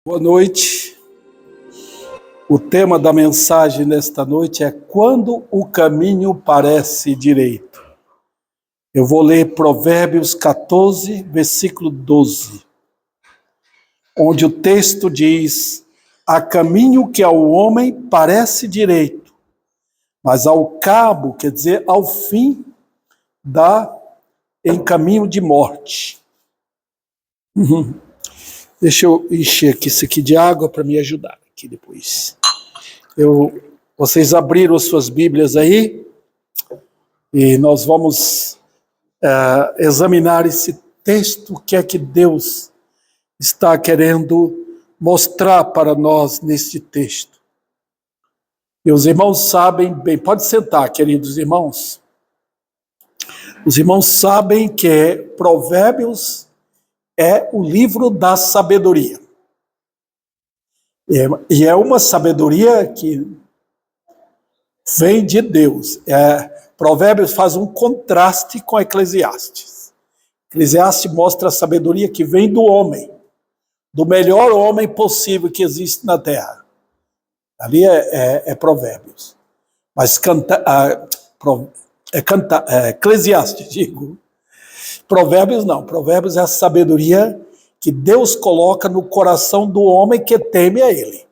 Boa noite. O tema da mensagem nesta noite é quando o caminho parece direito. Eu vou ler Provérbios 14, versículo 12, onde o texto diz: há caminho que ao homem parece direito, mas ao cabo, quer dizer, ao fim, dá em caminho de morte. Deixa eu encher aqui isso aqui de água para me ajudar aqui depois. Vocês abriram suas Bíblias aí e nós vamos examinar esse texto, o que é que Deus está querendo mostrar para nós neste texto. E os irmãos sabem bem, pode sentar, queridos irmãos. Os irmãos sabem que Provérbios é o livro da sabedoria. E é uma sabedoria que vem de Deus. Provérbios faz um contraste com Eclesiastes. Eclesiastes mostra a sabedoria que vem do homem, do melhor homem possível que existe na terra. Ali é Provérbios. Mas Eclesiastes, digo. Provérbios não. Provérbios é a sabedoria que Deus coloca no coração do homem que teme a Ele.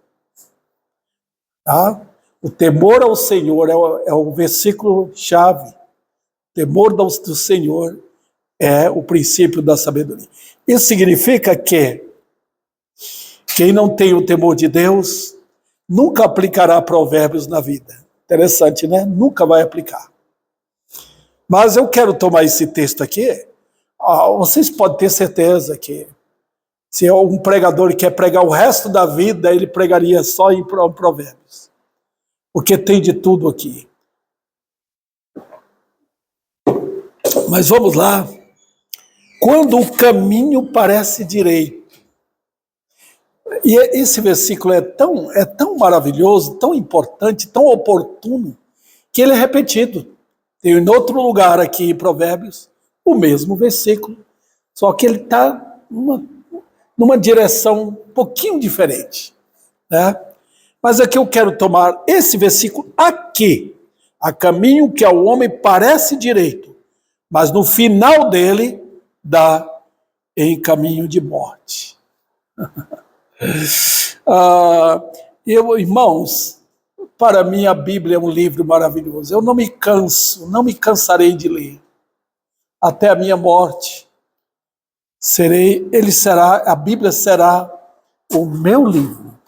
Tá? O temor ao Senhor é o versículo-chave. O temor do Senhor é o princípio da sabedoria. Isso significa que quem não tem o temor de Deus nunca aplicará provérbios na vida. Interessante, né? Nunca vai aplicar. Mas eu quero tomar esse texto aqui. Vocês podem ter certeza que se é um pregador que quer pregar o resto da vida, ele pregaria só em provérbios. Porque tem de tudo aqui. Mas vamos lá. Quando o caminho parece direito. E esse versículo é tão maravilhoso, tão importante, tão oportuno, que ele é repetido. Tem em outro lugar aqui em Provérbios o mesmo versículo, só que ele está numa direção um pouquinho diferente, né? Mas aqui eu quero tomar esse versículo aqui, a caminho que ao homem parece direito, mas no final dele dá em caminho de morte. Irmãos, para mim a Bíblia é um livro maravilhoso. Eu não me cansarei de ler. Até a minha morte, a Bíblia será o meu livro.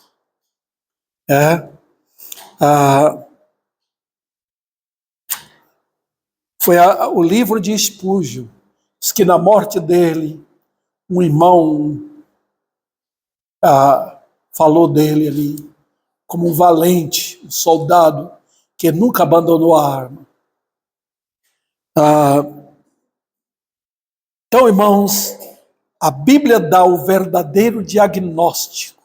Foi o livro de Spurgeon, diz que na morte dele, um irmão falou dele ali como um valente, um soldado que nunca abandonou a arma. Então, irmãos, a Bíblia dá o verdadeiro diagnóstico.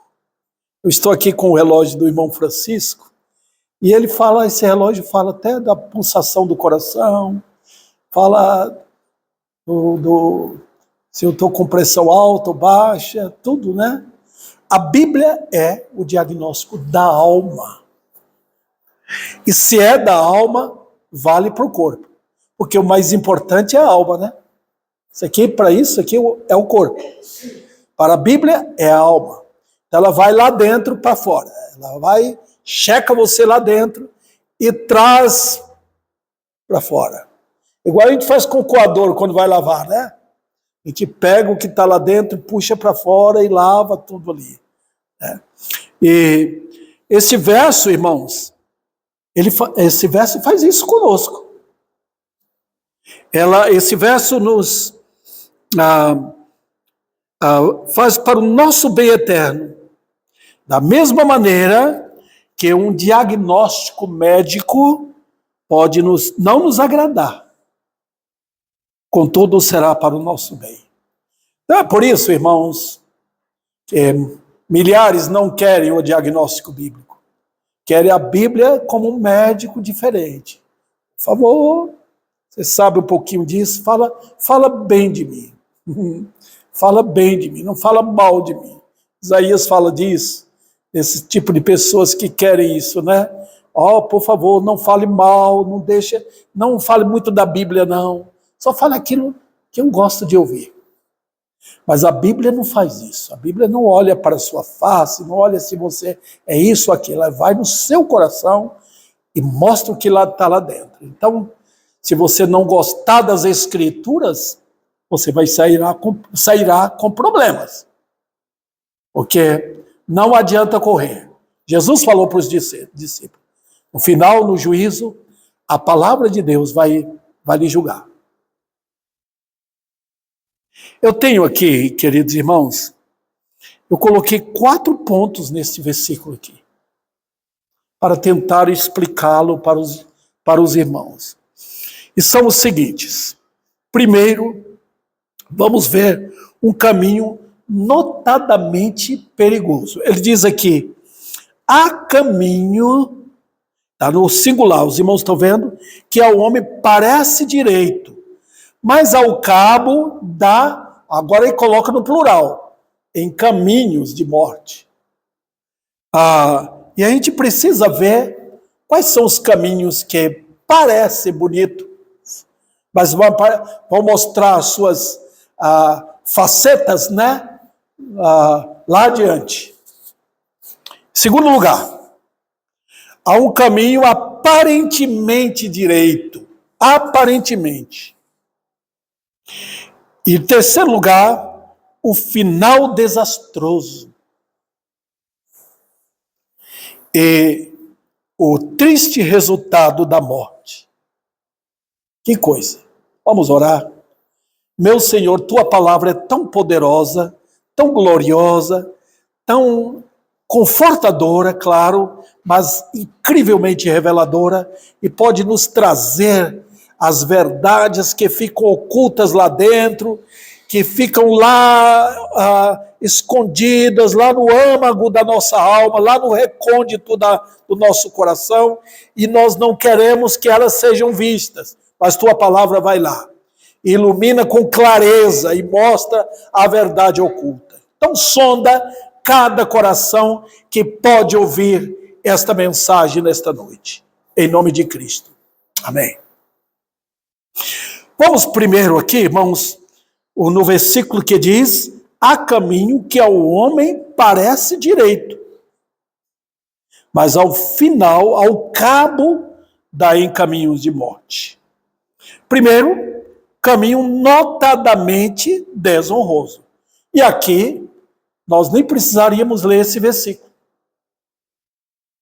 Eu estou aqui com o relógio do irmão Francisco, e ele fala, esse relógio fala até da pulsação do coração, fala se eu estou com pressão alta ou baixa, tudo, né? A Bíblia é o diagnóstico da alma. E se é da alma, vale para o corpo. Porque o mais importante é a alma, né? Isso aqui é o corpo. Para a Bíblia é a alma. Ela vai lá dentro para fora. Ela vai, checa você lá dentro e traz para fora. Igual a gente faz com o coador quando vai lavar, né? A gente pega o que está lá dentro, puxa para fora e lava tudo ali. Né? E esse verso, irmãos, esse verso faz isso conosco. Esse verso nos faz para o nosso bem eterno. Da mesma maneira que um diagnóstico médico pode não nos agradar, contudo será para o nosso bem. Então é por isso, irmãos, que milhares não querem o diagnóstico bíblico. Querem a Bíblia como um médico diferente. Por favor, você sabe um pouquinho disso, fala bem de mim. Fala bem de mim, não fala mal de mim. Isaías fala disso, esse tipo de pessoas que querem isso, né? Ó, por favor, não fale mal, não fale muito da Bíblia, não. Só fale aquilo que eu gosto de ouvir. Mas a Bíblia não faz isso. A Bíblia não olha para a sua face, não olha se você é isso ou aquilo. Ela vai no seu coração e mostra o que está lá dentro. Então, se você não gostar das Escrituras, você sairá com problemas. Porque não adianta correr. Jesus falou para os discípulos, no final, no juízo, a palavra de Deus vai lhe julgar. Eu tenho aqui, queridos irmãos, eu coloquei 4 pontos nesse versículo aqui, para tentar explicá-lo para os irmãos. E são os seguintes. Primeiro, vamos ver um caminho notadamente perigoso. Ele diz aqui, há caminho, está no singular, os irmãos estão vendo, que ao homem parece direito, mas ao cabo dá, agora ele coloca no plural, em caminhos de morte. E a gente precisa ver quais são os caminhos que parecem bonitos, mas vão mostrar as suas facetas, né? Lá adiante. Segundo lugar, há um caminho aparentemente direito. Aparentemente. E em terceiro lugar, o final desastroso. E o triste resultado da morte. Que coisa. Vamos orar. Meu Senhor, tua palavra é tão poderosa, tão gloriosa, tão confortadora, claro, mas incrivelmente reveladora, e pode nos trazer as verdades que ficam ocultas lá dentro, que ficam lá escondidas, lá no âmago da nossa alma, lá no recôndito do nosso coração, e nós não queremos que elas sejam vistas, mas tua palavra vai lá, ilumina com clareza e mostra a verdade oculta. Então sonda cada coração que pode ouvir esta mensagem nesta noite. Em nome de Cristo. Amém. Vamos primeiro aqui, irmãos, no versículo que diz, há caminho que ao homem parece direito, mas ao final, ao cabo, dá em caminhos de morte. Primeiro, caminho notadamente desonroso. E aqui, nós nem precisaríamos ler esse versículo.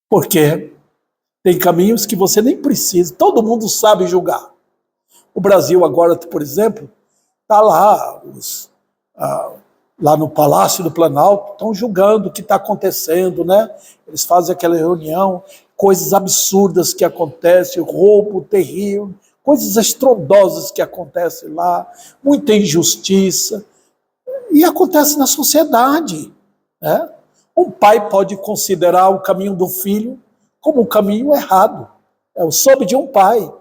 Porque tem caminhos que você nem precisa, todo mundo sabe julgar. O Brasil agora, por exemplo, está lá, lá no Palácio do Planalto, estão julgando o que está acontecendo, né? Eles fazem aquela reunião, coisas absurdas que acontecem, roubo terrível, coisas estrondosas que acontecem lá, muita injustiça, e acontece na sociedade, né? Um pai pode considerar o caminho do filho como um caminho errado. Eu soube de um pai,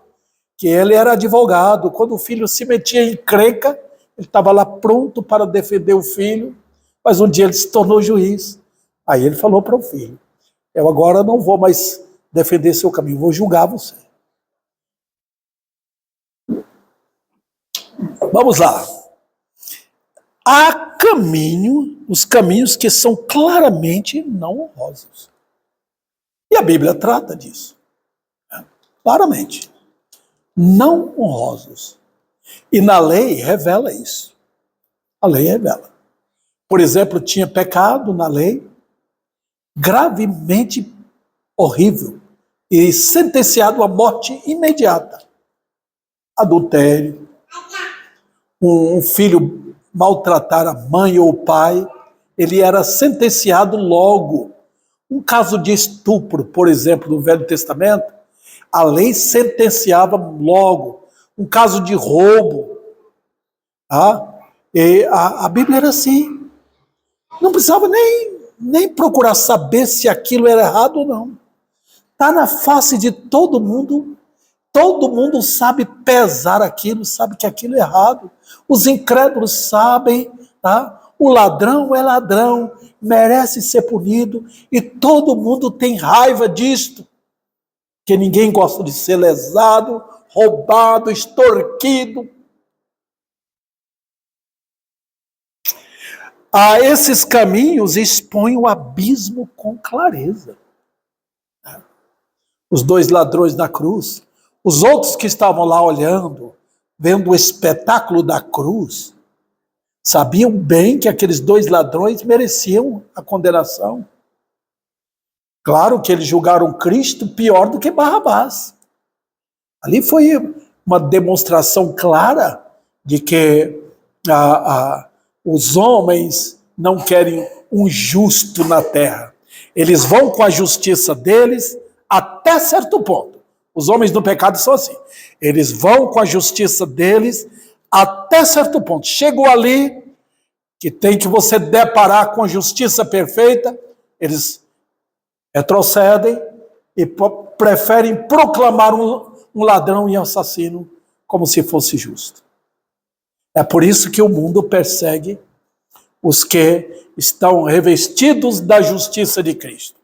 que ele era advogado, quando o filho se metia em encrenca, ele estava lá pronto para defender o filho, mas um dia ele se tornou juiz. Aí ele falou para o filho, eu agora não vou mais defender seu caminho, vou julgar você. Vamos lá. Há caminho, os caminhos que são claramente não honrosos. E a Bíblia trata disso. Claramente. Não honrosos. E na lei revela isso. A lei revela. Por exemplo, tinha pecado na lei gravemente horrível e sentenciado à morte imediata. Adultério, um filho maltratar a mãe ou o pai, ele era sentenciado logo. Um caso de estupro, por exemplo, no Velho Testamento, a lei sentenciava logo. Um caso de roubo, a Bíblia era assim. Não precisava nem procurar saber se aquilo era errado ou não. Está na face de todo mundo sabe pesar aquilo, sabe que aquilo é errado. Os incrédulos sabem, tá? O ladrão é ladrão merece ser punido e todo mundo tem raiva disto. Que ninguém gosta de ser lesado, roubado, extorquido. A esses caminhos expõem o abismo com clareza. Os dois ladrões na cruz, os outros que estavam lá olhando, vendo o espetáculo da cruz, sabiam bem que aqueles dois ladrões mereciam a condenação. Claro que eles julgaram Cristo pior do que Barrabás. Ali foi uma demonstração clara de que os homens não querem um justo na terra. Eles vão com a justiça deles até certo ponto. Os homens do pecado são assim. Eles vão com a justiça deles até certo ponto. Chegou ali, que tem que você deparar com a justiça perfeita, eles retrocedem e preferem proclamar um ladrão e assassino como se fosse justo. É por isso que o mundo persegue os que estão revestidos da justiça de Cristo.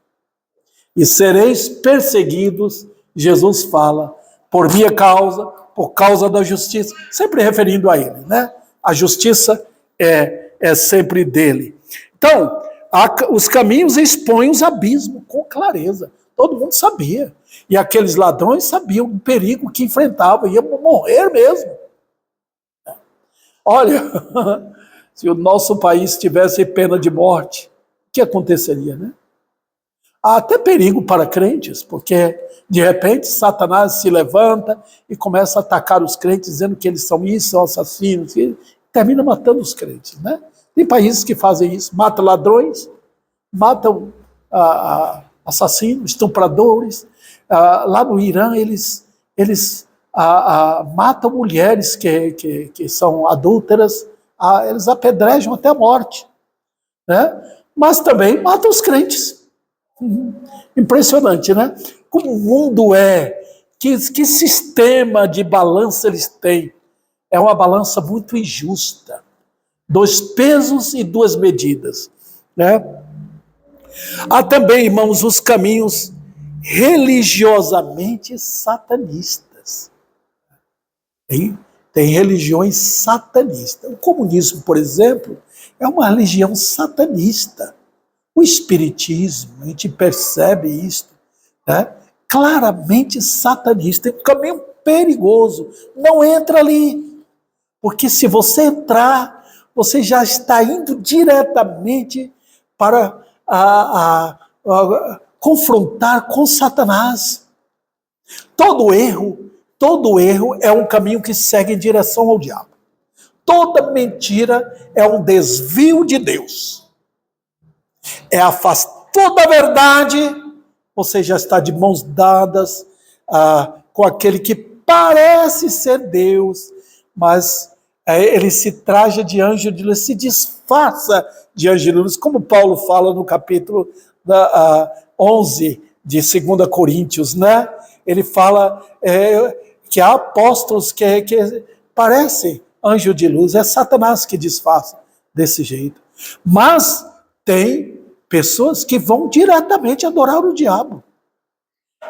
E sereis perseguidos, Jesus fala, por minha causa, por causa da justiça, sempre referindo a ele, né? A justiça é sempre dele. Então, os caminhos expõem os abismos com clareza. Todo mundo sabia. E aqueles ladrões sabiam o perigo que enfrentavam, iam morrer mesmo. Olha, se o nosso país tivesse pena de morte, o que aconteceria, né? Há até perigo para crentes, porque de repente Satanás se levanta e começa a atacar os crentes, dizendo que eles são isso, são assassinos, e termina matando os crentes, né? Tem países que fazem isso, matam ladrões, matam assassinos, estupradores. Lá no Irã, eles matam mulheres que são adúlteras, eles apedrejam até a morte, né? Mas também matam os crentes. Impressionante, né? Como o mundo que sistema de balança eles têm. É uma balança muito injusta. 2 pesos e 2 medidas, né? Há também, irmãos, os caminhos religiosamente satanistas. Tem religiões satanistas. O comunismo, por exemplo, é uma religião satanista. O espiritismo, a gente percebe isso, né? Claramente satanista. É um caminho perigoso. Não entra ali. Porque se você entrar, você já está indo diretamente para confrontar com Satanás. Todo erro é um caminho que segue em direção ao diabo. Toda mentira é um desvio de Deus. Afastou da verdade, você já está de mãos dadas com aquele que parece ser Deus, mas ele se traja de anjo de luz, se disfarça de anjo de luz, como Paulo fala no capítulo 11 de 2 Coríntios, né? Ele fala que há apóstolos que parecem anjo de luz, é Satanás que disfarça desse jeito. Mas tem pessoas que vão diretamente adorar o diabo.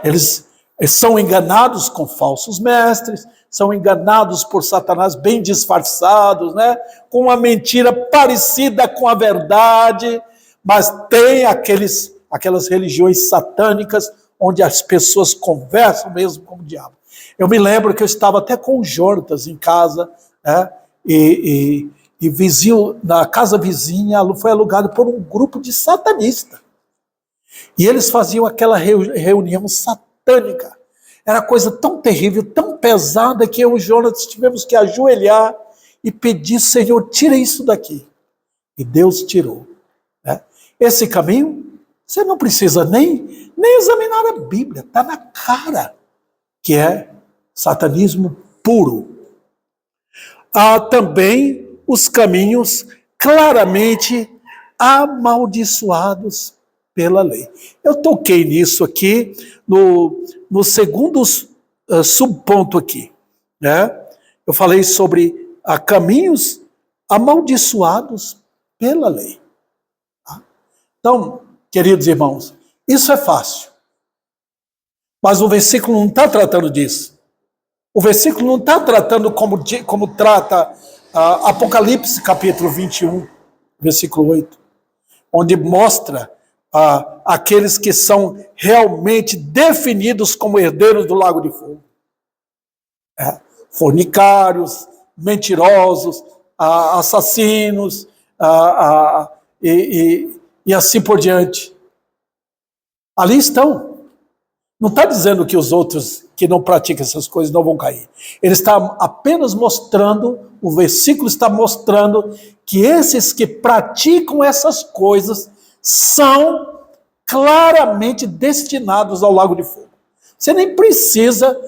Eles são enganados com falsos mestres, são enganados por Satanás bem disfarçados, né? Com uma mentira parecida com a verdade, mas tem aquelas religiões satânicas onde as pessoas conversam mesmo com o diabo. Eu me lembro que eu estava até com o Jonatas em casa, né? E vizinho, na casa vizinha foi alugado por um grupo de satanistas. E eles faziam aquela reunião satânica. Era coisa tão terrível, tão pesada, que eu e o Jonas tivemos que ajoelhar e pedir: Senhor, tira isso daqui. E Deus tirou, né? Esse caminho, você não precisa nem examinar a Bíblia, está na cara que é satanismo puro. Há também os caminhos claramente amaldiçoados pela lei. Eu toquei nisso aqui no segundo subponto aqui, né? Eu falei sobre caminhos amaldiçoados pela lei. Tá? Então, queridos irmãos, isso é fácil. Mas o versículo não está tratando disso. O versículo não está tratando como trata Apocalipse capítulo 21, versículo 8, onde mostra aqueles que são realmente definidos como herdeiros do lago de fogo. Fornicários, mentirosos, assassinos, e assim por diante. Ali estão. Não está dizendo que os outros que não praticam essas coisas não vão cair. Ele está apenas mostrando, o versículo está mostrando que esses que praticam essas coisas são claramente destinados ao lago de fogo. Você nem precisa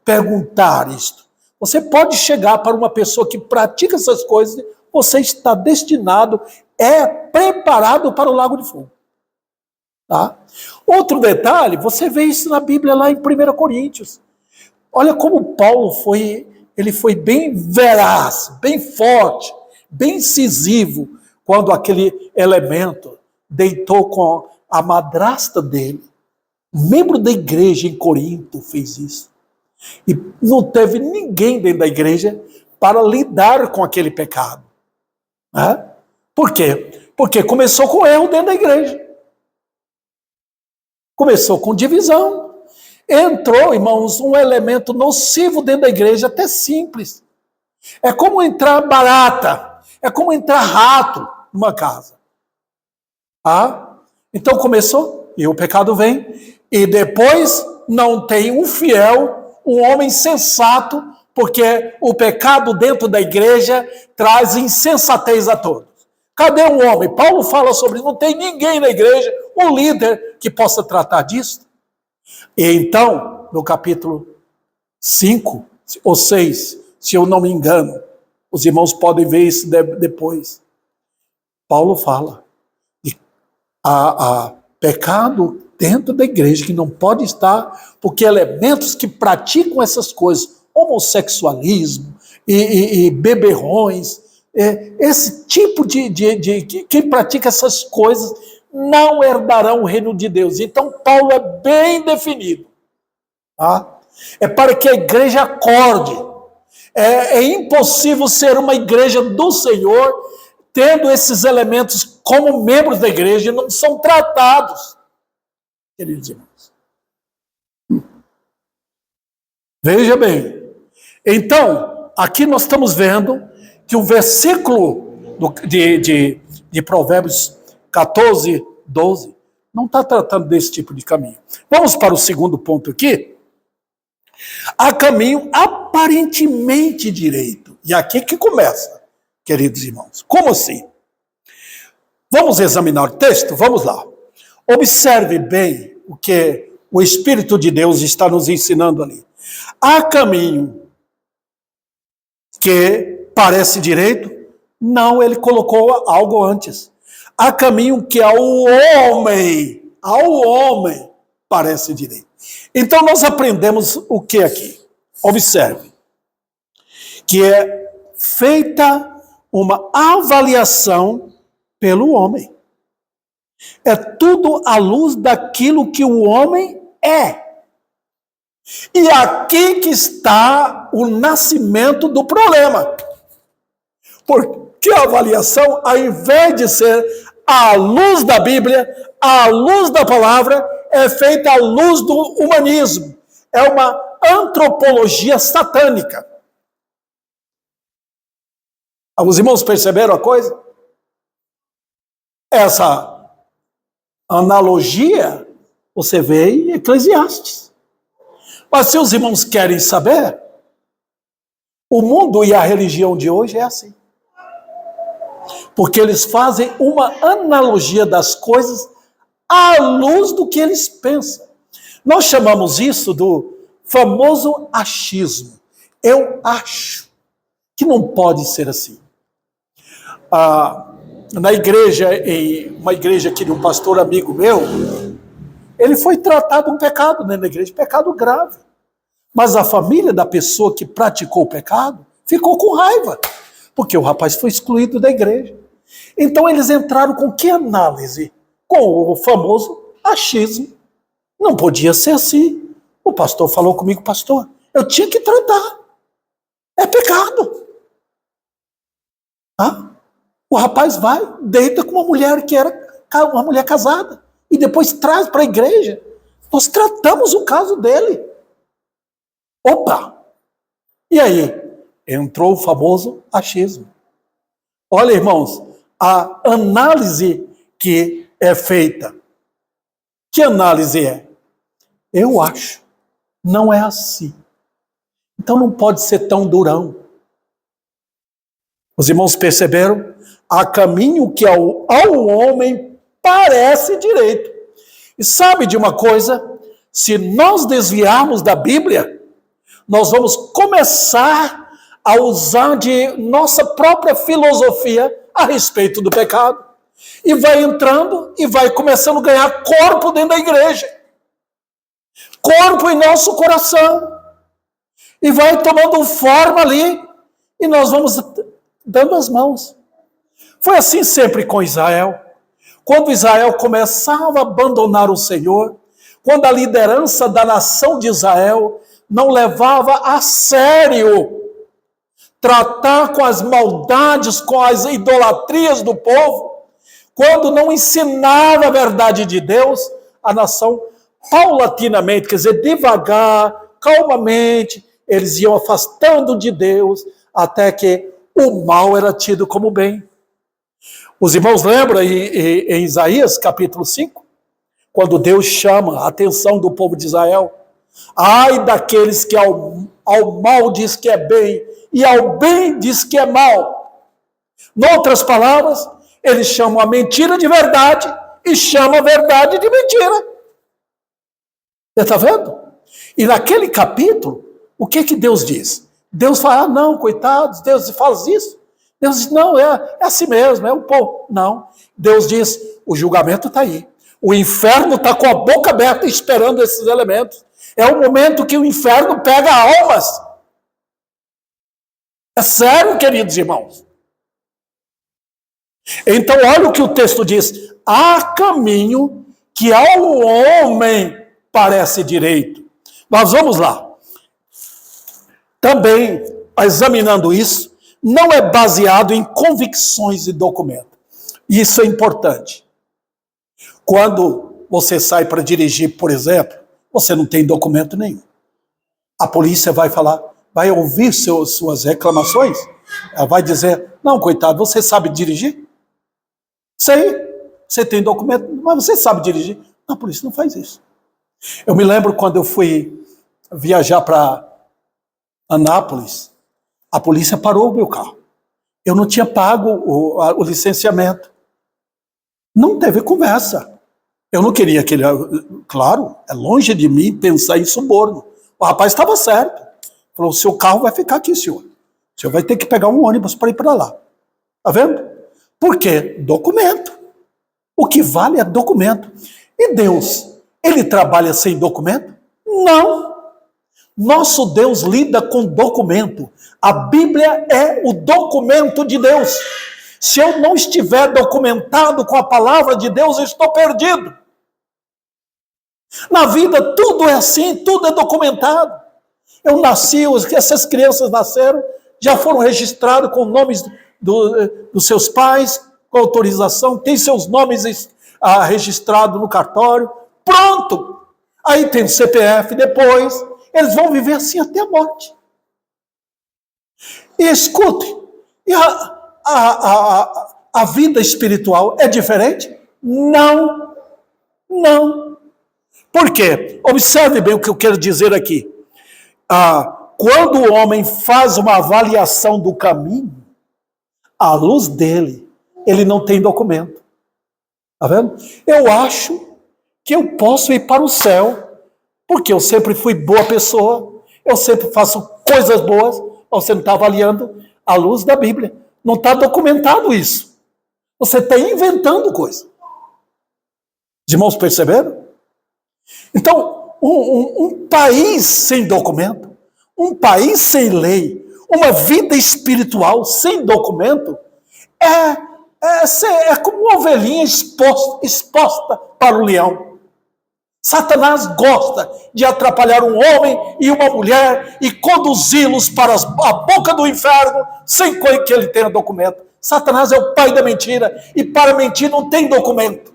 perguntar isto. Você pode chegar para uma pessoa que pratica essas coisas, você está destinado, preparado para o lago de fogo. Tá? Outro detalhe, você vê isso na Bíblia lá em 1 Coríntios. Olha como Paulo foi bem veraz, bem forte, bem incisivo, quando aquele elemento deitou com a madrasta dele. Um membro da igreja em Corinto fez isso. E não teve ninguém dentro da igreja para lidar com aquele pecado. Né? Por quê? Porque começou com erro dentro da igreja. Começou com divisão. Entrou, irmãos, um elemento nocivo dentro da igreja, até simples. É como entrar barata, é como entrar rato numa casa. Então começou, e o pecado vem, e depois não tem um fiel, um homem sensato, porque o pecado dentro da igreja traz insensatez a todos. Cadê um homem? Paulo fala sobre, não tem ninguém na igreja, um líder que possa tratar disso. E então, no capítulo 5 ou 6, se eu não me engano, os irmãos podem ver isso depois. Paulo fala de pecado dentro da igreja que não pode estar, porque elementos que praticam essas coisas, homossexualismo e beberrões, esse tipo de quem pratica essas coisas não herdarão o reino de Deus. Então Paulo é bem definido. Tá? É para que a igreja acorde. É impossível ser uma igreja do Senhor tendo esses elementos como membros da igreja e não são tratados. Queridos irmãos. Veja bem. Então, aqui nós estamos vendo que o versículo de Provérbios 14, 12, não está tratando desse tipo de caminho. Vamos para o segundo ponto aqui. Há caminho aparentemente direito. E aqui que começa, queridos irmãos. Como assim? Vamos examinar o texto? Vamos lá. Observe bem o que o Espírito de Deus está nos ensinando ali. Há caminho que parece direito? Não, ele colocou algo antes. Há caminho que ao homem parece direito. Então nós aprendemos o que aqui? Observe. Que é feita uma avaliação pelo homem. É tudo à luz daquilo que o homem é. E aqui que está o nascimento do problema. Porque a avaliação, ao invés de ser à luz da Bíblia, à luz da palavra, é feita à luz do humanismo. É uma antropologia satânica. Os irmãos perceberam a coisa? Essa analogia você vê em Eclesiastes. Mas se os irmãos querem saber, o mundo e a religião de hoje é assim. Porque eles fazem uma analogia das coisas à luz do que eles pensam. Nós chamamos isso do famoso achismo. Eu acho que não pode ser assim. Na igreja, em uma igreja aqui de um pastor amigo meu, ele foi tratado um pecado na igreja, pecado grave. Mas a família da pessoa que praticou o pecado ficou com raiva, porque o rapaz foi excluído da igreja. Então eles entraram com que análise? Com o famoso achismo. Não podia ser assim. O pastor falou comigo, pastor, eu tinha que tratar. É pecado. O rapaz vai, deita com uma mulher que era uma mulher casada e depois traz para a igreja. Nós tratamos o caso dele. Opa! E aí? Entrou o famoso achismo. Olha, irmãos, a análise que é feita. Que análise é? Eu acho. Não é assim. Então não pode ser tão durão. Os irmãos perceberam? Há caminho que ao homem parece direito. E sabe de uma coisa? Se nós desviarmos da Bíblia, nós vamos começar a usar de nossa própria filosofia a respeito do pecado. E vai entrando e vai começando a ganhar corpo dentro da igreja. Corpo em nosso coração. E vai tomando forma ali. E nós vamos dando as mãos. Foi assim sempre com Israel. Quando Israel começava a abandonar o Senhor, quando a liderança da nação de Israel não levava a sério tratar com as maldades, com as idolatrias do povo, quando não ensinava a verdade de Deus, a nação paulatinamente, quer dizer, devagar, calmamente, eles iam afastando de Deus, até que o mal era tido como bem. Os irmãos lembram em Isaías capítulo 5, quando Deus chama a atenção do povo de Israel? Ai daqueles que ao mal diz que é bem, e ao bem diz que é mal. Em outras palavras, eles chamam a mentira de verdade e chamam a verdade de mentira. Você está vendo? E naquele capítulo, o que Deus diz? Deus fala, não, coitados, Deus faz isso. Deus diz, não, é assim mesmo, é o povo. Não, Deus diz, o julgamento está aí. O inferno está com a boca aberta esperando esses elementos. É o momento que o inferno pega almas. É sério, queridos irmãos. Então, olha o que o texto diz. Há caminho que ao homem parece direito. Mas vamos lá. Também, examinando isso, não é baseado em convicções e documento. Isso é importante. Quando você sai para dirigir, por exemplo, você não tem documento nenhum. A polícia vai falar, vai ouvir suas reclamações, ela vai dizer, não, coitado, você sabe dirigir? Sei, você tem documento, mas você sabe dirigir? Não, a polícia não faz isso. Eu me lembro quando eu fui viajar para Anápolis, a polícia parou o meu carro. Eu não tinha pago o licenciamento. Não teve conversa. Eu não queria que ele... Claro, é longe de mim pensar em suborno. O rapaz estava certo. Falou, o seu carro vai ficar aqui, senhor. O senhor vai ter que pegar um ônibus para ir para lá. Está vendo? Por quê? Documento. O que vale é documento. E Deus, ele trabalha sem documento? Não. Nosso Deus lida com documento. A Bíblia é o documento de Deus. Se eu não estiver documentado com a palavra de Deus, eu estou perdido. Na vida tudo é assim, tudo é documentado. Eu nasci, essas crianças nasceram, já foram registradas com nomes dos seus pais, com autorização, tem seus nomes registrados no cartório, pronto. Aí tem o CPF depois, eles vão viver assim até a morte. E escute, e a vida espiritual é diferente? Não, não. Por quê? Observe bem o que eu quero dizer aqui. Quando o homem faz uma avaliação do caminho, à luz dele, ele não tem documento. Está vendo? Eu acho que eu posso ir para o céu, porque eu sempre fui boa pessoa, eu sempre faço coisas boas. Você não está avaliando à luz da Bíblia. Não está documentado isso. Você está inventando coisa. Os irmãos perceberam? Então, um país sem documento, um país sem lei, uma vida espiritual sem documento, é É como uma ovelhinha exposta para o leão. Satanás gosta de atrapalhar um homem e uma mulher e conduzi-los para a boca do inferno sem que ele tenha documento. Satanás é o pai da mentira e para mentir não tem documento.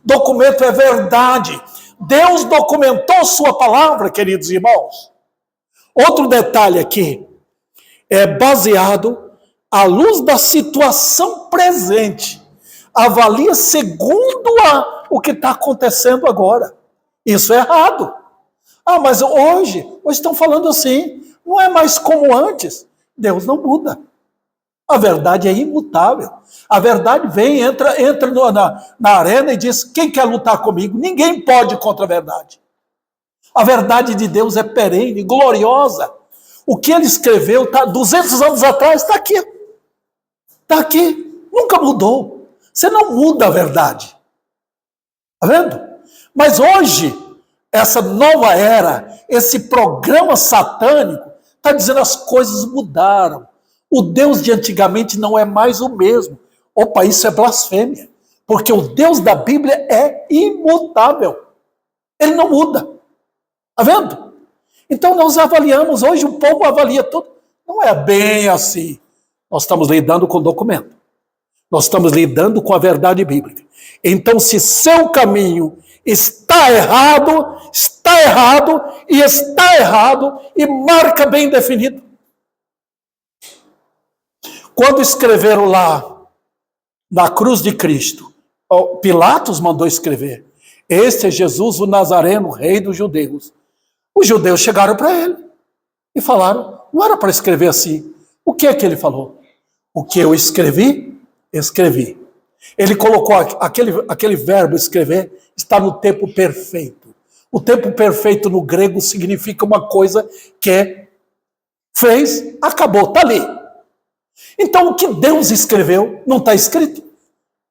Documento é verdade. Deus documentou sua palavra, queridos irmãos. Outro detalhe aqui é baseado à luz da situação presente. Avalia segundo o que está acontecendo agora. Isso é errado. Mas hoje estão falando assim, não é mais como antes. Deus não muda. A verdade é imutável. A verdade vem, entra na arena e diz, quem quer lutar comigo? Ninguém pode contra a verdade. A verdade de Deus é perene, gloriosa. O que ele escreveu 200 anos atrás está aqui. Está aqui. Nunca mudou. Você não muda a verdade. Está vendo? Mas hoje, essa nova era, esse programa satânico, está dizendo as coisas mudaram. O Deus de antigamente não é mais o mesmo. Opa, isso é blasfêmia. Porque o Deus da Bíblia é imutável. Ele não muda. Está vendo? Então nós avaliamos, hoje o povo avalia tudo. Não é bem assim. Nós estamos lidando com documento. Nós estamos lidando com a verdade bíblica. Então, se seu caminho está errado e marca bem definido. Quando escreveram lá na cruz de Cristo, Pilatos mandou escrever, este é Jesus o Nazareno, rei dos judeus. Os judeus chegaram para ele e falaram, não era para escrever assim. O que é que ele falou? O que eu escrevi, escrevi. Ele colocou aquele verbo escrever, está no tempo perfeito. O tempo perfeito no grego significa uma coisa que fez, acabou, está ali. Então o que Deus escreveu não está escrito.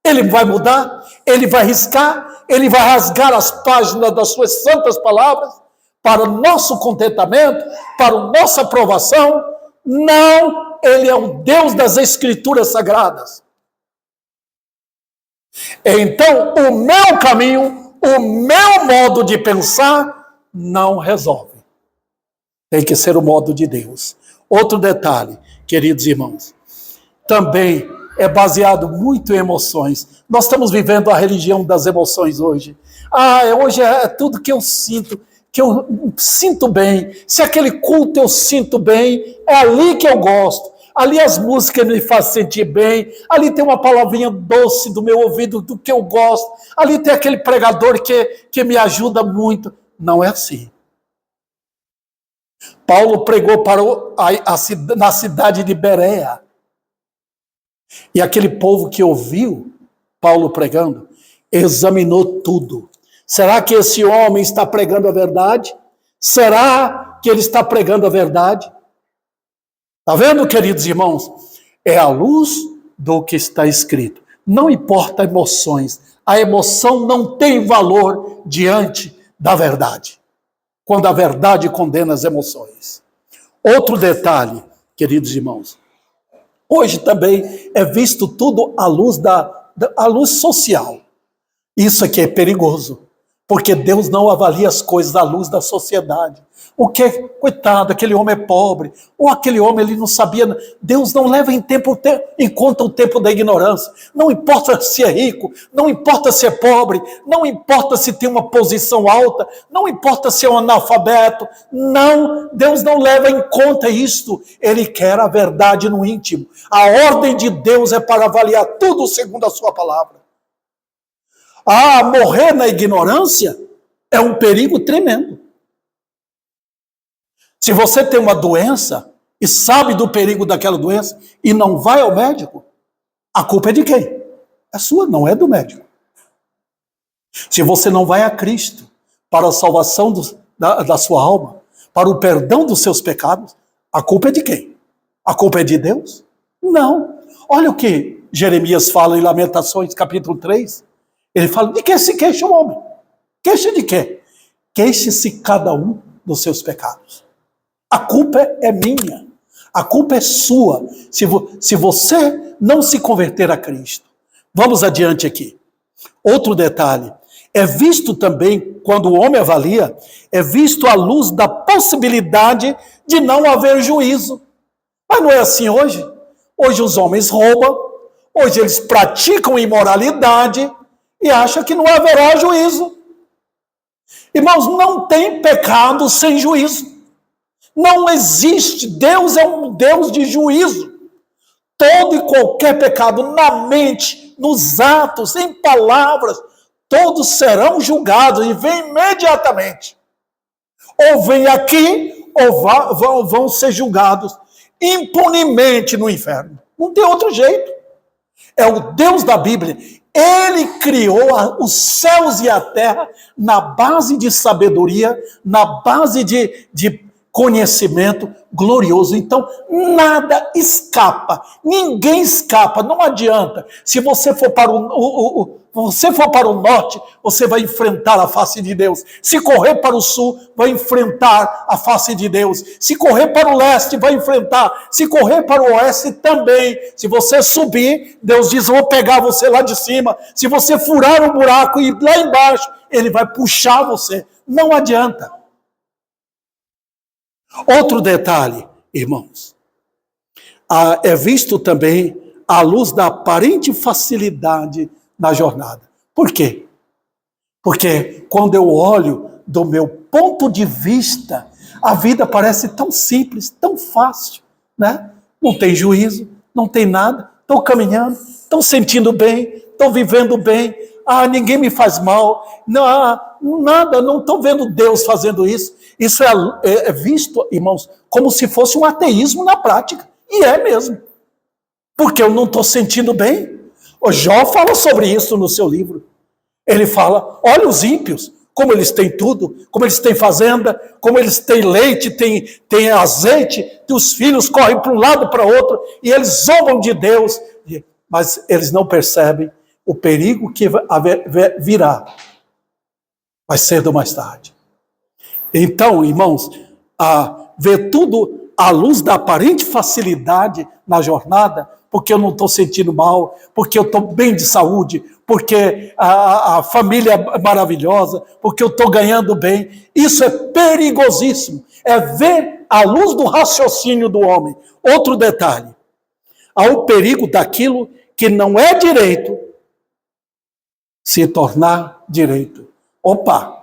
Ele vai mudar, ele vai riscar, ele vai rasgar as páginas das suas santas palavras para o nosso contentamento, para a nossa aprovação. Não, ele é o Deus das Escrituras Sagradas. Então, o meu caminho, o meu modo de pensar não resolve. Tem que ser o modo de Deus. Outro detalhe, queridos irmãos, também é baseado muito em emoções. Nós estamos vivendo a religião das emoções hoje. Hoje é tudo que eu sinto bem. Se aquele culto eu sinto bem, é ali que eu gosto. Ali as músicas me fazem sentir bem, ali tem uma palavrinha doce do meu ouvido, do que eu gosto, ali tem aquele pregador que me ajuda muito. Não é assim. Paulo pregou na cidade de Bereia, e aquele povo que ouviu Paulo pregando, examinou tudo. Será que esse homem está pregando a verdade? Será que ele está pregando a verdade? Está vendo, queridos irmãos? É a luz do que está escrito. Não importa emoções. A emoção não tem valor diante da verdade. Quando a verdade condena as emoções. Outro detalhe, queridos irmãos. Hoje também é visto tudo à luz à luz social. Isso aqui é perigoso. Porque Deus não avalia as coisas à luz da sociedade. Coitado, aquele homem é pobre, ou aquele homem ele não sabia. Deus não leva em conta o tempo da ignorância. Não importa se é rico, não importa se é pobre, não importa se tem uma posição alta, não importa se é um analfabeto. Não, Deus não leva em conta isto. Ele quer a verdade no íntimo. A ordem de Deus é para avaliar tudo segundo a sua palavra. Morrer na ignorância é um perigo tremendo. Se você tem uma doença e sabe do perigo daquela doença e não vai ao médico, a culpa é de quem? É sua, não é do médico. Se você não vai a Cristo para a salvação da sua alma, para o perdão dos seus pecados, a culpa é de quem? A culpa é de Deus? Não. Olha o que Jeremias fala em Lamentações, capítulo 3. Ele fala, de que se queixa o homem? Queixa de quê? Queixe-se cada um dos seus pecados. A culpa é minha. A culpa é sua. Se você não se converter a Cristo, Vamos adiante aqui. Outro detalhe. É visto também, quando o homem avalia, é visto à luz da possibilidade de não haver juízo. Mas não é assim hoje. Hoje os homens roubam, hoje eles praticam imoralidade e acham que não haverá juízo. Irmãos, não tem pecado sem juízo. Não existe. Deus é um Deus de juízo. Todo e qualquer pecado na mente, nos atos, em palavras, todos serão julgados e vêm imediatamente. Ou vêm aqui, ou vão ser julgados impunemente no inferno. Não tem outro jeito. É o Deus da Bíblia. Ele criou os céus e a terra na base de sabedoria, na base de conhecimento glorioso. Então, nada escapa, ninguém escapa, não adianta. Se você for para o norte, você vai enfrentar a face de Deus. Se correr para o sul, vai enfrentar a face de Deus. Se correr para o leste, vai enfrentar. Se correr para o oeste, também. Se você subir, Deus diz, eu vou pegar você lá de cima. Se você furar um buraco e ir lá embaixo, Ele vai puxar você. Não adianta. Outro detalhe, irmãos, é visto também à luz da aparente facilidade na jornada. Por quê? Porque quando eu olho do meu ponto de vista, a vida parece tão simples, tão fácil, né? Não tem juízo, não tem nada, estou caminhando, estou sentindo bem, estou vivendo bem, ninguém me faz mal, nada, não estou vendo Deus fazendo isso. Isso é visto, irmãos, como se fosse um ateísmo na prática. E é mesmo. Porque eu não estou sentindo bem. O Jó fala sobre isso no seu livro. Ele fala, olha os ímpios, como eles têm tudo, como eles têm fazenda, como eles têm leite, têm azeite, e os filhos correm para um lado e para outro, e eles zombam de Deus, mas eles não percebem o perigo que virá. Mais cedo ou mais tarde. Então, irmãos, ver tudo à luz da aparente facilidade na jornada, porque eu não estou sentindo mal, porque eu estou bem de saúde, porque a família é maravilhosa, porque eu estou ganhando bem, isso é perigosíssimo. É ver à luz do raciocínio do homem. Outro detalhe, há o perigo daquilo que não é direito se tornar direito. Opa!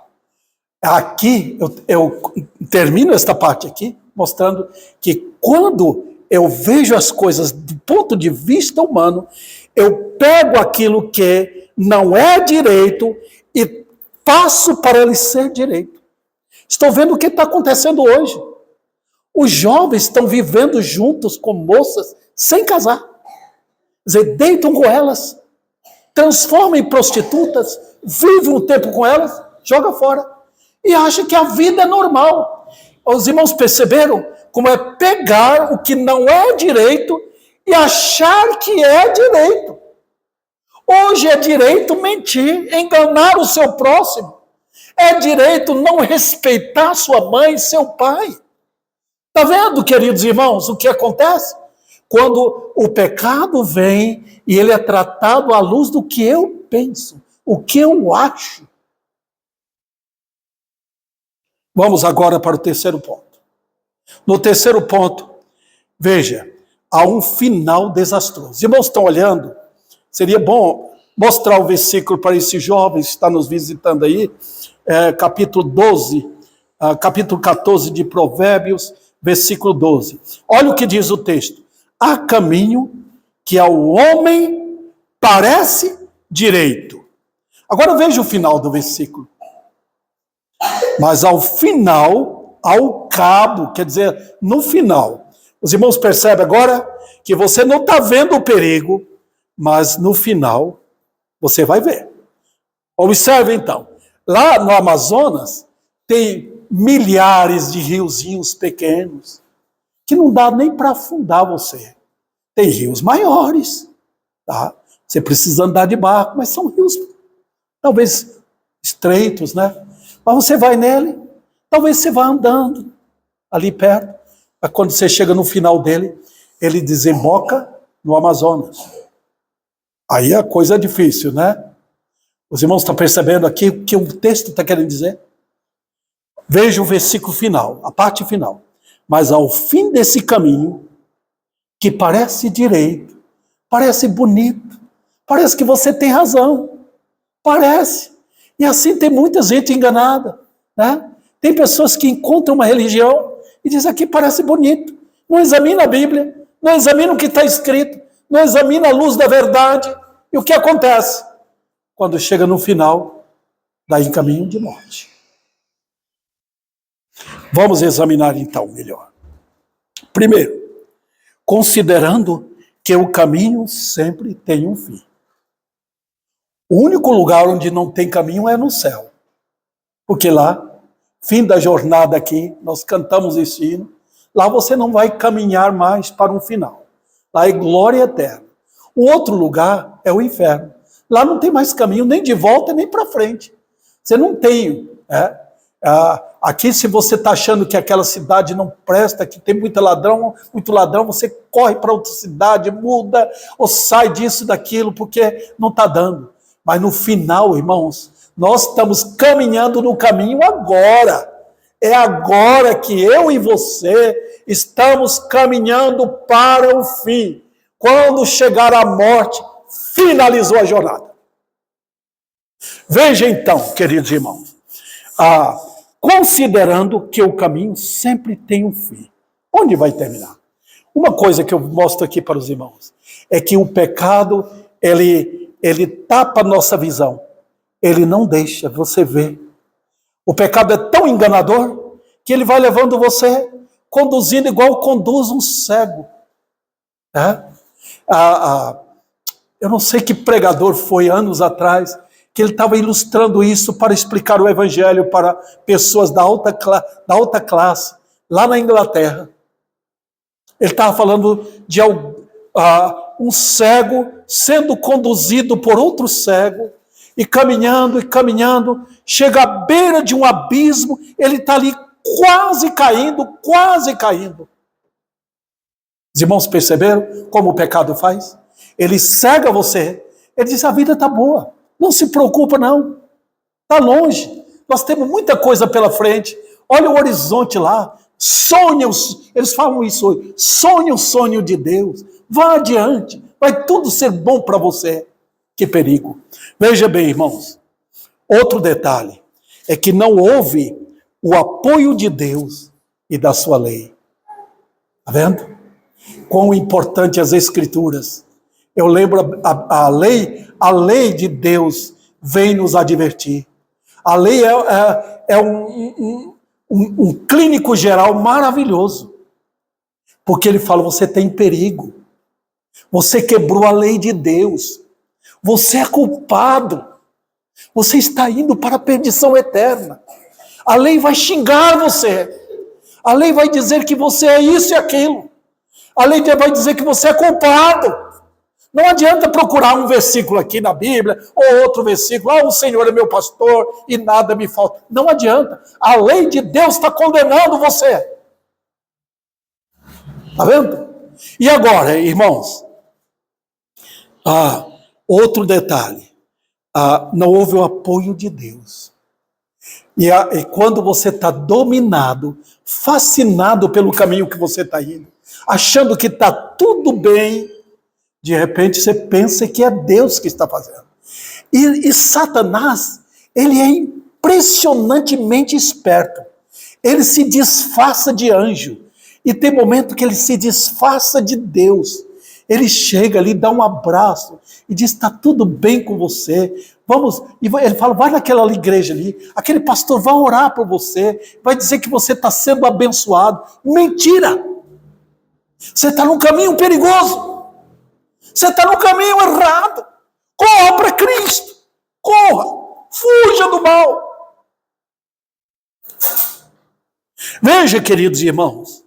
Aqui, eu termino esta parte aqui, mostrando que quando eu vejo as coisas do ponto de vista humano, eu pego aquilo que não é direito e passo para ele ser direito. Estou vendo o que está acontecendo hoje. Os jovens estão vivendo juntos com moças sem casar. Quer dizer, deitam com elas, transformam em prostitutas, vivem um tempo com elas, joga fora. E acha que a vida é normal. Os irmãos perceberam como é pegar o que não é direito e achar que é direito. Hoje é direito mentir, enganar o seu próximo. É direito não respeitar sua mãe e seu pai. Está vendo, queridos irmãos, o que acontece? Quando o pecado vem e ele é tratado à luz do que eu penso, o que eu acho. Vamos agora para o terceiro ponto. No terceiro ponto, veja, há um final desastroso. Os irmãos estão olhando? Seria bom mostrar o versículo para esses jovens que estão nos visitando aí, capítulo 14 de Provérbios, versículo 12. Olha o que diz o texto. Há caminho que ao homem parece direito. Agora veja o final do versículo. Mas ao final, ao cabo, quer dizer, no final, os irmãos percebem agora que você não está vendo o perigo, mas no final você vai ver. Observe então, lá no Amazonas tem milhares de riozinhos pequenos que não dá nem para afundar você. Tem rios maiores, tá? Você precisa andar de barco, mas são rios talvez estreitos, né? Mas você vai nele, talvez você vá andando ali perto, mas quando você chega no final dele, ele desemboca no Amazonas. Aí a coisa é difícil, né? Os irmãos estão percebendo aqui o que o texto está querendo dizer? Veja o versículo final, a parte final. Mas ao fim desse caminho, que parece direito, parece bonito, parece que você tem razão, parece. E assim tem muita gente enganada, né? Tem pessoas que encontram uma religião e dizem aqui parece bonito. Não examina a Bíblia, não examina o que está escrito, não examina a luz da verdade. E o que acontece? Quando chega no final, dá em caminho de morte. Vamos examinar então melhor. Primeiro, considerando que o caminho sempre tem um fim. O único lugar onde não tem caminho é no céu. Porque lá, fim da jornada aqui, nós cantamos esse hino, lá você não vai caminhar mais para um final. Lá é glória eterna. O outro lugar é o inferno. Lá não tem mais caminho nem de volta nem para frente. Você não tem. Aqui, se você está achando que aquela cidade não presta, que tem muito ladrão, você corre para outra cidade, muda ou sai disso, daquilo, porque não está dando. Mas no final, irmãos, nós estamos caminhando no caminho agora. É agora que eu e você estamos caminhando para o fim. Quando chegar a morte, finalizou a jornada. Veja então, queridos irmãos, considerando que o caminho sempre tem um fim. Onde vai terminar? Uma coisa que eu mostro aqui para os irmãos é que o pecado, ele tapa a nossa visão. Ele não deixa você ver. O pecado é tão enganador que ele vai levando você, conduzindo igual conduz um cego. Eu não sei que pregador foi anos atrás, que ele estava ilustrando isso para explicar o evangelho para pessoas da alta classe, lá na Inglaterra. Ele estava falando de um cego sendo conduzido por outro cego, e caminhando, chega à beira de um abismo, ele está ali quase caindo. Os irmãos perceberam como o pecado faz? Ele cega você, ele diz, a vida está boa, não se preocupa não, está longe, nós temos muita coisa pela frente, olha o horizonte lá, sonha, eles falam isso hoje, sonha o sonho de Deus, vá adiante, vai tudo ser bom para você. Que perigo. Veja bem, irmãos, outro detalhe é que não houve o apoio de Deus e da sua lei. Está vendo? Quão importante as Escrituras. Eu lembro a lei de Deus vem nos advertir. A lei é um clínico geral maravilhoso. Porque ele fala, você tem perigo. Você quebrou a lei de Deus. Você é culpado. Você está indo para a perdição eterna. A lei vai xingar você. A lei vai dizer que você é isso e aquilo. A lei vai dizer que você é culpado. Não adianta procurar um versículo aqui na Bíblia, ou outro versículo, o Senhor é meu pastor e nada me falta. Não adianta. A lei de Deus está condenando você. Está vendo? E agora, irmãos? Outro detalhe, não houve o apoio de Deus. E quando você está dominado, fascinado pelo caminho que você está indo, achando que está tudo bem, de repente você pensa que é Deus que está fazendo. E Satanás, ele é impressionantemente esperto. Ele se disfarça de anjo. E tem momento que ele se disfarça de Deus. Ele chega ali, dá um abraço e diz, está tudo bem com você, vamos, e ele fala, vai naquela igreja ali, aquele pastor vai orar por você, vai dizer que você está sendo abençoado. Mentira! Você está num caminho perigoso, você está no caminho errado, corra para Cristo, corra, fuja do mal. Veja, queridos irmãos,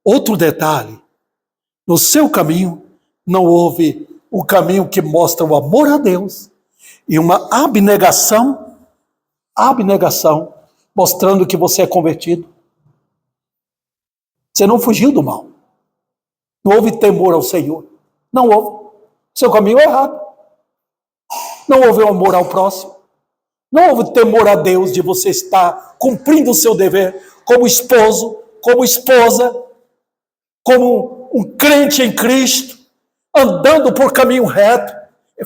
outro detalhe, no seu caminho, não houve o caminho que mostra o amor a Deus e uma abnegação, mostrando que você é convertido. Você não fugiu do mal. Não houve temor ao Senhor. Não houve. Seu caminho é errado. Não houve amor ao próximo. Não houve temor a Deus de você estar cumprindo o seu dever como esposo, como esposa, como um crente em Cristo, andando por caminho reto,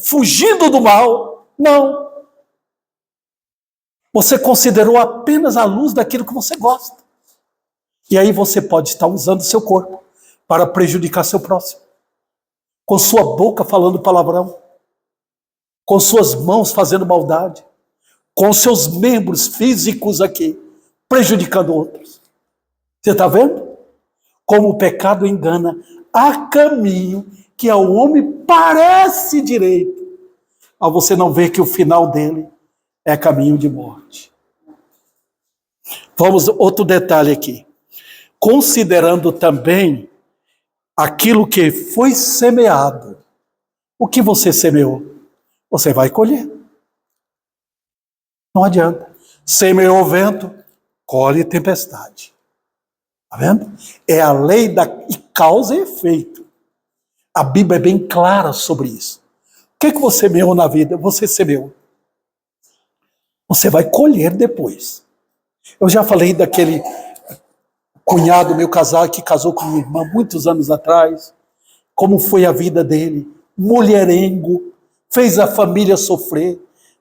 fugindo do mal. Não. Você considerou apenas a luz daquilo que você gosta. E aí você pode estar usando seu corpo para prejudicar seu próximo. Com sua boca falando palavrão. Com suas mãos fazendo maldade. Com seus membros físicos aqui, prejudicando outros. Você está vendo? Como o pecado engana. Há caminho que ao homem parece direito, mas você não vê que o final dele é caminho de morte. Vamos, outro detalhe aqui. Considerando também aquilo que foi semeado. O que você semeou, você vai colher. Não adianta. Semeou vento, colhe tempestade. Está vendo? É a lei da causa e efeito. A Bíblia é bem clara sobre isso. O que você semeou na vida? Você semeou. Você vai colher depois. Eu já falei daquele cunhado meu casado que casou com minha irmã muitos anos atrás. Como foi a vida dele. Mulherengo. Fez a família sofrer.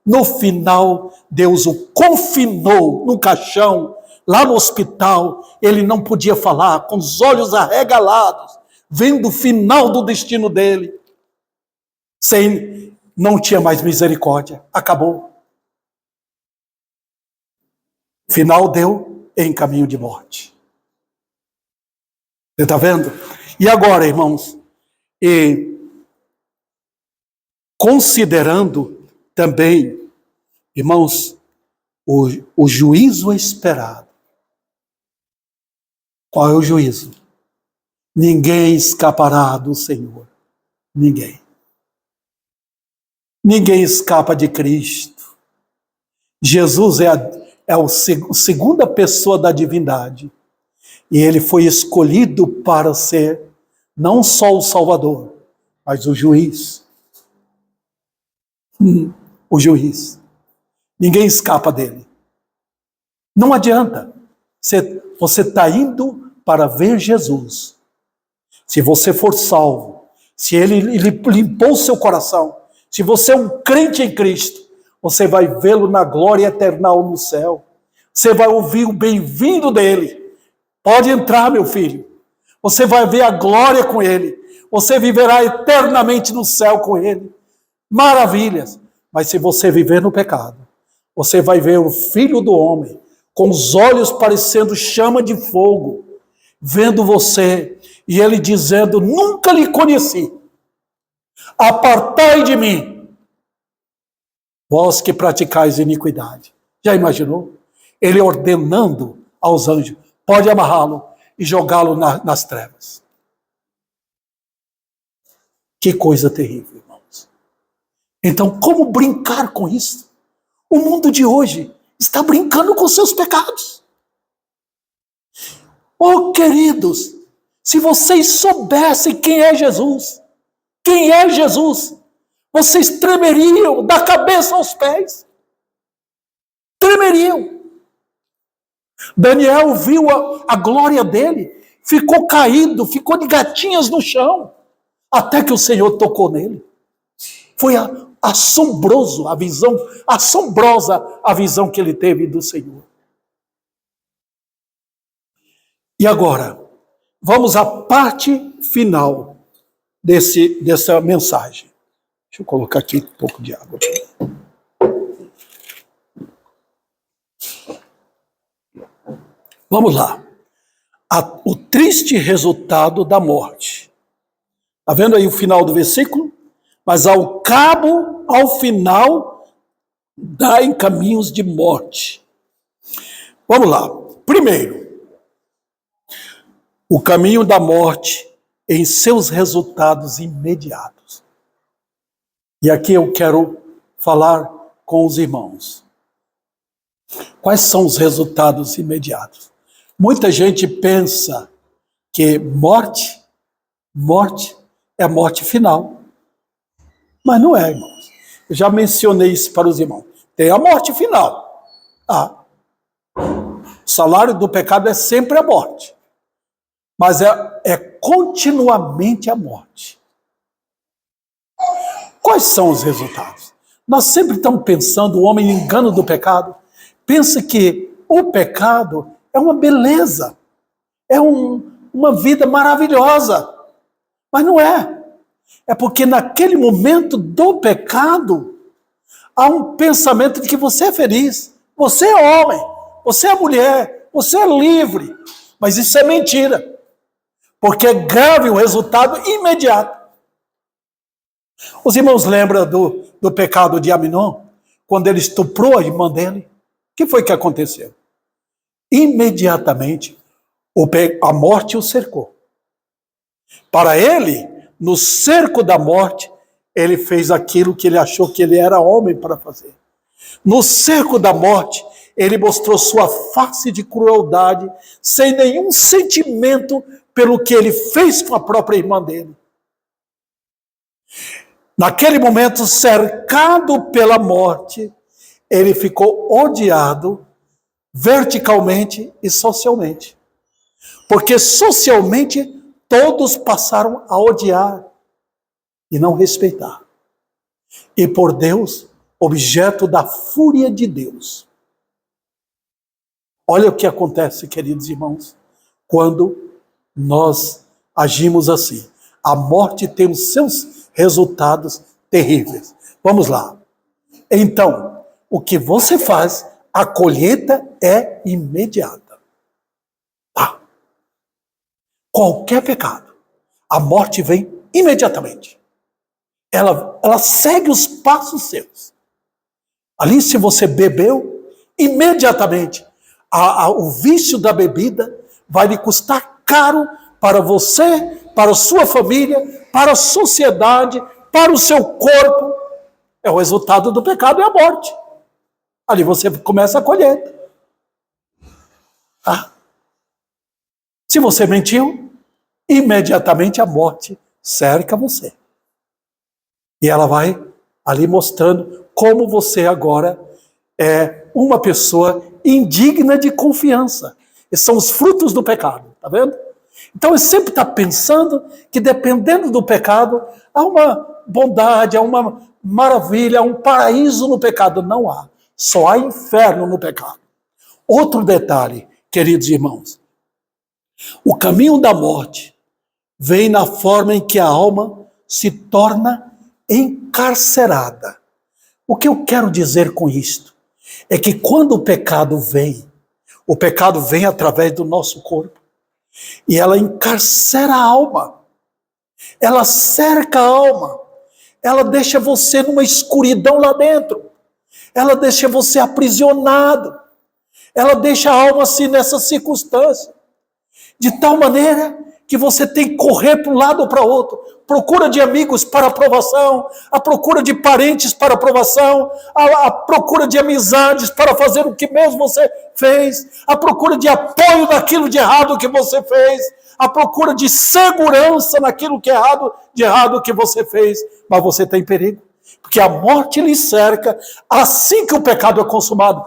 No final, Deus o confinou no caixão, lá no hospital. Ele não podia falar, com os olhos arregalados, vendo o final do destino dele. Não tinha mais misericórdia. Acabou. Final deu em caminho de morte. Você está vendo? E agora, irmãos, considerando também, irmãos, o juízo esperado. Qual é o juízo? Ninguém escapará do Senhor. Ninguém. Ninguém escapa de Cristo. Jesus é a segunda pessoa da divindade. E ele foi escolhido para ser não só o Salvador, mas o juiz. O juiz. Ninguém escapa dele. Não adianta. Você está indo para ver Jesus. Se você for salvo, se ele limpou o seu coração, se você é um crente em Cristo, você vai vê-lo na glória eternal no céu. Você vai ouvir o bem-vindo dele. Pode entrar, meu filho. Você vai ver a glória com ele. Você viverá eternamente no céu com ele. Maravilhas. Mas se você viver no pecado, você vai ver o Filho do Homem com os olhos parecendo chama de fogo, vendo você, e ele dizendo: nunca lhe conheci. Apartai de mim, vós que praticais iniquidade. Já imaginou? Ele ordenando aos anjos: pode amarrá-lo e jogá-lo nas trevas. Que coisa terrível, irmãos. Então, como brincar com isso? O mundo de hoje está brincando com seus pecados. Oh, queridos, se vocês soubessem quem é Jesus, vocês tremeriam da cabeça aos pés. Tremeriam. Daniel viu a glória dele, ficou caído, ficou de gatinhas no chão, até que o Senhor tocou nele. Foi assombrosa a visão que ele teve do Senhor. E agora, vamos à parte final dessa mensagem. Deixa eu colocar aqui um pouco de água. Vamos lá. O triste resultado da morte. Está vendo aí o final do versículo? Mas ao final, dá em caminhos de morte. Vamos lá. Primeiro, o caminho da morte em seus resultados imediatos. E aqui eu quero falar com os irmãos. Quais são os resultados imediatos? Muita gente pensa que morte é a morte final. Mas não é, irmãos. Eu já mencionei isso para os irmãos. Tem a morte final. O salário do pecado é sempre a morte. Mas é continuamente a morte. Quais são os resultados? Nós sempre estamos pensando, o homem engano do pecado, pensa que o pecado é uma beleza, é uma vida maravilhosa. Mas não é. É porque naquele momento do pecado, há um pensamento de que você é feliz, você é homem, você é mulher, você é livre. Mas isso é mentira. Porque é grave o resultado imediato. Os irmãos lembram do pecado de Aminon? Quando ele estuprou a irmã dele? O que foi que aconteceu? Imediatamente, a morte o cercou. Para ele, no cerco da morte, ele fez aquilo que ele achou que ele era homem para fazer. No cerco da morte, ele mostrou sua face de crueldade, sem nenhum sentimento pelo que ele fez com a própria irmã dele. Naquele momento, cercado pela morte, ele ficou odiado verticalmente e socialmente. Porque socialmente, todos passaram a odiar e não respeitar. E por Deus, objeto da fúria de Deus. Olha o que acontece, queridos irmãos, quando nós agimos assim. A morte tem os seus resultados terríveis. Vamos lá. Então, o que você faz, a colheita é imediata. Qualquer pecado, a morte vem imediatamente. Ela segue os passos seus. Ali, se você bebeu, imediatamente, o vício da bebida vai lhe custar caro para você, para a sua família, para a sociedade, para o seu corpo. É o resultado do pecado, é a morte. Ali você começa a colheita. Se você mentiu, imediatamente a morte cerca você. E ela vai ali mostrando como você agora é uma pessoa indigna de confiança. Esses são os frutos do pecado, tá vendo? Então ele sempre está pensando que dependendo do pecado, há uma bondade, há uma maravilha, há um paraíso no pecado. Não há. Só há inferno no pecado. Outro detalhe, queridos irmãos. O caminho da morte vem na forma em que a alma se torna encarcerada. O que eu quero dizer com isto? É que quando o pecado vem através do nosso corpo, e ela encarcera a alma, ela cerca a alma, ela deixa você numa escuridão lá dentro, ela deixa você aprisionado, ela deixa a alma assim nessa circunstância, de tal maneira que você tem que correr para um lado ou para o outro, procura de amigos para aprovação, a procura de parentes para aprovação, a procura de amizades para fazer o que mesmo você fez, a procura de apoio naquilo de errado que você fez, a procura de segurança naquilo que é de errado que você fez, mas você está em perigo, porque a morte lhe cerca assim que o pecado é consumado.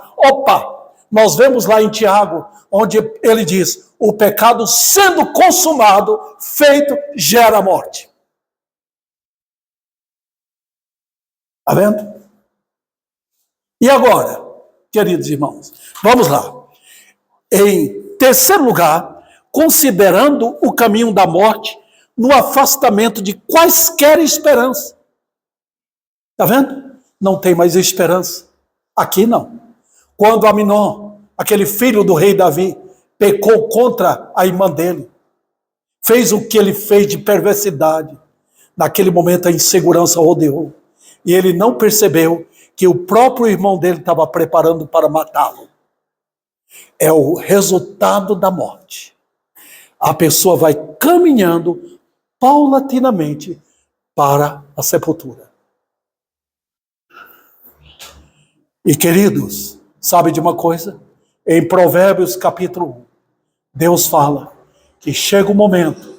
Nós vemos lá em Tiago, onde ele diz, o pecado sendo consumado, feito, gera morte. Está vendo? E agora, queridos irmãos, vamos lá. Em terceiro lugar, considerando o caminho da morte no afastamento de quaisquer esperança. Está vendo? Não tem mais esperança. Aqui não. Quando Aminon, aquele filho do rei Davi, pecou contra a irmã dele, fez o que ele fez de perversidade, naquele momento a insegurança rodeou, e ele não percebeu que o próprio irmão dele estava preparando para matá-lo. É o resultado da morte. A pessoa vai caminhando paulatinamente para a sepultura. E queridos, sabe de uma coisa? Em Provérbios capítulo 1, Deus fala que chega o momento,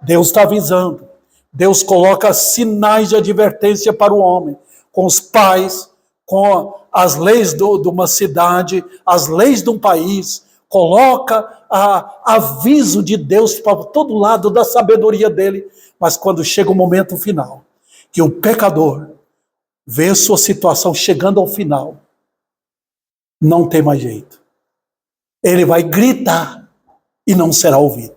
Deus está avisando, Deus coloca sinais de advertência para o homem, com os pais, com as leis de uma cidade, as leis de um país, coloca aviso de Deus para todo lado da sabedoria dele, mas quando chega o momento final, que o pecador vê sua situação chegando ao final, não tem mais jeito. Ele vai gritar e não será ouvido.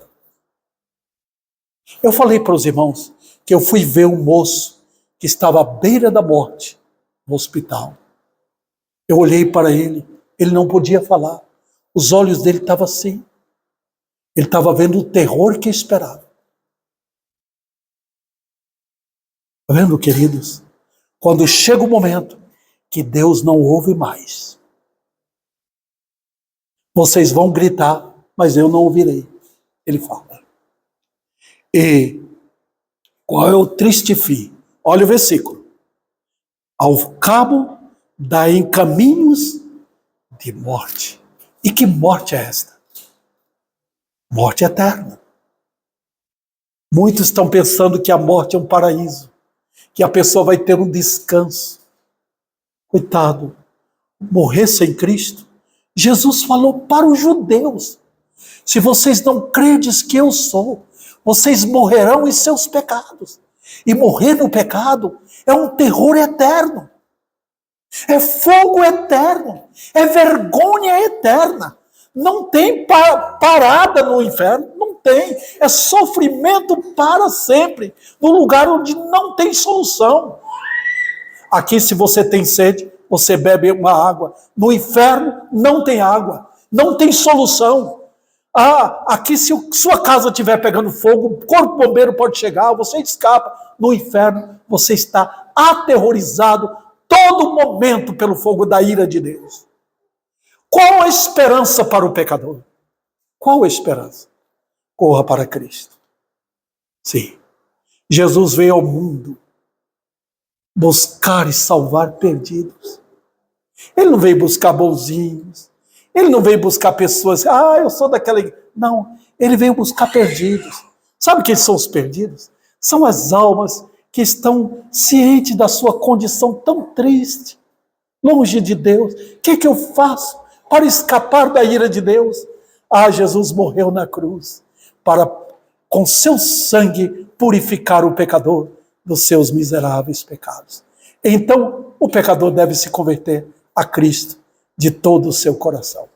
Eu falei para os irmãos que eu fui ver um moço que estava à beira da morte no hospital. Eu olhei para ele não podia falar. Os olhos dele estavam assim. Ele estava vendo o terror que esperava. Está vendo, queridos? Quando chega o momento que Deus não ouve mais, vocês vão gritar, mas eu não ouvirei. Ele fala. E qual é o triste fim? Olha o versículo. Ao cabo dá em caminhos de morte. E que morte é esta? Morte eterna. Muitos estão pensando que a morte é um paraíso, que a pessoa vai ter um descanso. Coitado, morrer sem Cristo. Jesus falou para os judeus: se vocês não credes que eu sou, vocês morrerão em seus pecados. E morrer no pecado é um terror eterno. É fogo eterno. É vergonha eterna. Não tem parada no inferno. Não tem. É sofrimento para sempre. No lugar onde não tem solução. Aqui, se você tem sede, você bebe uma água. No inferno não tem água. Não tem solução. Aqui, se sua casa estiver pegando fogo, o corpo bombeiro pode chegar, você escapa. No inferno, você está aterrorizado todo momento pelo fogo da ira de Deus. Qual a esperança para o pecador? Qual a esperança? Corra para Cristo. Sim. Jesus veio ao mundo buscar e salvar perdidos. Ele não veio buscar bonzinhos. Ele não veio buscar pessoas, eu sou daquela... Não, ele veio buscar perdidos. Sabe quem são os perdidos? São as almas que estão cientes da sua condição tão triste, longe de Deus. O que eu faço para escapar da ira de Deus? Jesus morreu na cruz para, com seu sangue, purificar o pecador dos seus miseráveis pecados. Então, o pecador deve se converter a Cristo de todo o seu coração.